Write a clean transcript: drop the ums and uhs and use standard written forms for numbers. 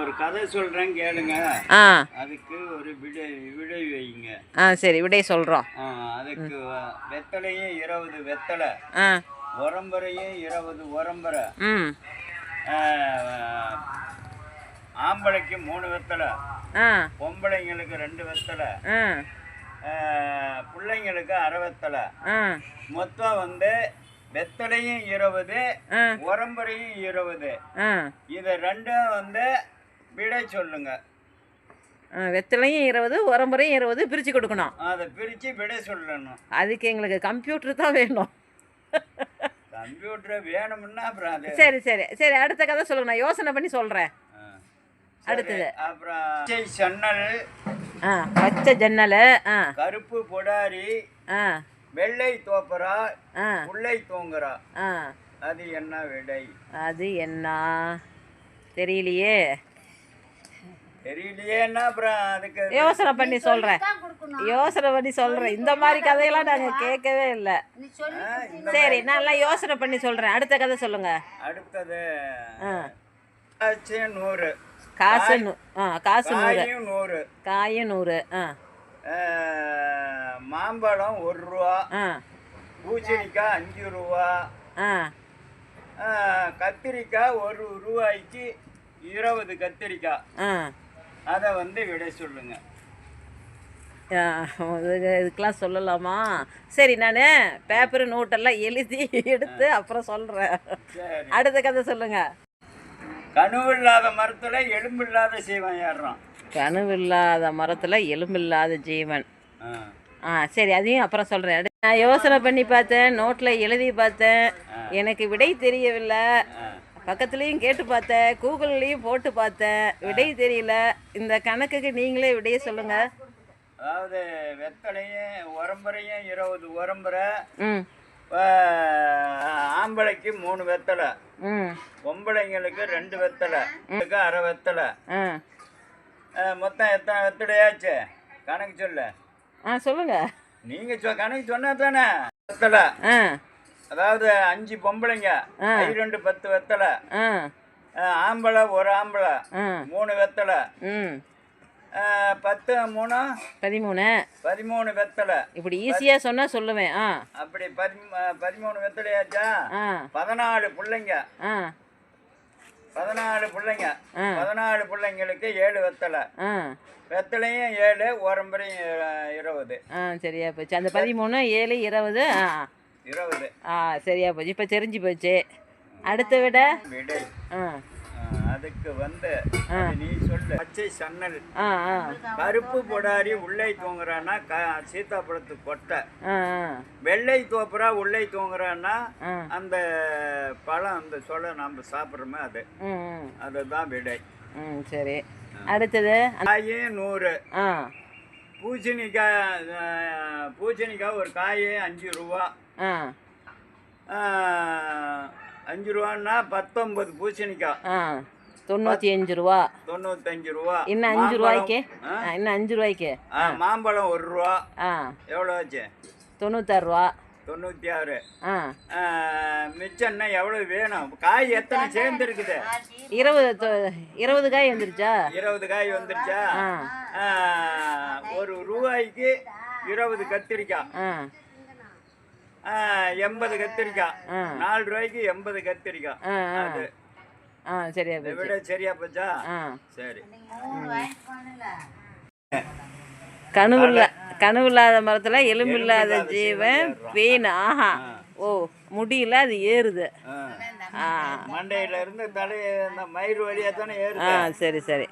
ஒரு கதை சொல்றேன் கேளுங்க. ஆ அதுக்கு ஒரு விடை வைங்க. சரி, விடை சொல்கிறோம். அதுக்கு வெத்தலையும் 20 வெத்தலை, உரம்பரையும் 20 உரம்பரை, ஆம்பளைக்கு 3 வெத்தலை, பொம்பளைங்களுக்கு 2 வெத்தலை, பிள்ளைங்களுக்கு 1/2 வெத்தலை, மொத்தம் வந்து வெத்தலையும் 20, உரம்பரையும் 20. இதை ரெண்டும் வந்து விடை சொல்லுங்க. வெத்தலையும் 20, உரம்பரையும் 20 பிரித்து கொடுக்கணும். அதை பிரித்து விடை சொல்லணும். அதுக்கு எங்களுக்கு கம்ப்யூட்டர் தான் வேணும். கம்ப்யூட்டர் வேணும்னா அப்புறம் அது சரி சரி சரி, அடுத்த கதை சொல்லுங்க, நான் யோசனை பண்ணி சொல்கிறேன். அடுத்தது அப்புறம் பச்சை ஜன்னல், பச்சை ஜன்னல், கருப்பு பொடாரி, வெள்ளை தோப்பரா, முல்லை தூங்குறா. அது என்ன விடை? அது என்ன தெரியலையே. தெரியலையேன்னா அப்புறம் அதுக்கு யோசனை பண்ணி சொல்கிறேன். இந்த மாதிரி கதையெல்லாம் நாங்கள் கேட்கவே இல்லை. சரி, நான் யோசனை பண்ணி சொல்கிறேன். அடுத்த கதை சொல்லுங்க. அடுத்தது 100 காசு, காசு 100, காயும் 100, மாம்பழம் 1 ரூபா, பூசணிக்காய் 5 ரூபா, கத்திரிக்காய் 1 ரூபாய்க்கு 20 கத்திரிக்காய். அதை வந்து விடை சொல்லுங்க. இதுக்கெல்லாம் சொல்லலாமா? சரி, நான் பேப்பரு நோட்டெல்லாம் எழுதி எடுத்து அப்புறம் சொல்கிறேன். அடுத்த கதை சொல்லுங்க. கனவில்லாத மரத்துல எலும்பில்லாத ஜீவன் ஏறுறான். கனவில்லாத மரத்தில் எலும்பில்லாத ஜீவன். சரி, அதையும் அப்புறம் சொல்கிறேன். நான் யோசனை பண்ணி பார்த்தேன், நோட்டில் எழுதி பார்த்தேன், எனக்கு விடை தெரியவில்லை. பக்கத்துலேயும் கேட்டு பார்த்தேன், கூகுள்லேயும் போட்டு பார்த்தேன், விடை தெரியல. இந்த கணக்குக்கு நீங்களே விடையை சொல்லுங்கள். அதாவது வெத்தலையும் உரம்பரையும் 20 உரம்பரை, ஆம்பளைக்கு 3 வெத்தலை, பொம்பளைங்களுக்கு 2 வெத்தலை, 1/2 வெத்தலை, மொத்தம் எத்தனை வெத்தலையாச்சு கணக்கு சொல்ல. சொல்லுங்க. நீங்க கணக்கு சொன்னா தானே வெத்தலை. அதாவது 5 பொம்பளைங்க, 2 10 வெத்தலை, ஆம்பளை 1 ஆம்பளை 3 வெத்தலை, 10 3 13 வெத்தலை. இப்படி ஈஸியா சொன்னா சொல்லுவேன். அப்படி 13 வெத்தலையாச்சா? 14 பிள்ளைங்க, 14 பிள்ளைங்க, 14 பிள்ளைங்களுக்கு 7 வெத்தலை, வெத்தலையும் 7, உரம்பரையும் 20. சரியா போச்சு. அந்த 13 7 20 20. சரியா போச்சு. இப்போ தெரிஞ்சு போச்சு. அடுத்த விட விடை அதுக்கு வந்து நீ சொல்லு. பச்சை சன்னல், கருப்பு பொடாரி உள்ளே தூங்குறான்னா சீத்தாப்பழத்து கொட்டை, வெள்ளை தோப்புறா உள்ளே தூங்குறான்னா அந்த பழம், அந்த சொல்ல நம்ம சாப்பிட்றோமே அது, அதுதான் விடை. சரி, அடுத்தது 100. பூசணிக்காய் ஒரு காய் 5 ரூபா. 5 ரூபான்னா 19 பூசணிக்காய் 95 ரூபா. 95 ரூபா. இன்னும் 5 ரூபாய்க்கு, இன்னும் 5 ரூபாய்க்கு மாம்பழம் 1 ரூபா. எவ்வளோ ஆச்சு? 96 ரூபா. 96. மிச்சம்னா எவ்வளோ வேணும்? காய் எத்தனை சேர்ந்துருக்குது? 20 காய் வந்துருச்சா? 20 காய் வந்துருச்சா? 1 ரூபாய்க்கு 20 கத்திரிக்காய், 80 கத்திரிக்காய், 4 ரூபாய்க்கு 80 கத்திரிக்காய். அது சரியா போச்சு. விட சரியா போச்சா? சரி. கனவில்லாத மரத்துல எலும்பில்லாத ஜீவன் வீண். முடியல, அது ஏறுது. மண்டையில இருந்து தலை மயிர் வழியா தானே ஏறுது. சரி சரி.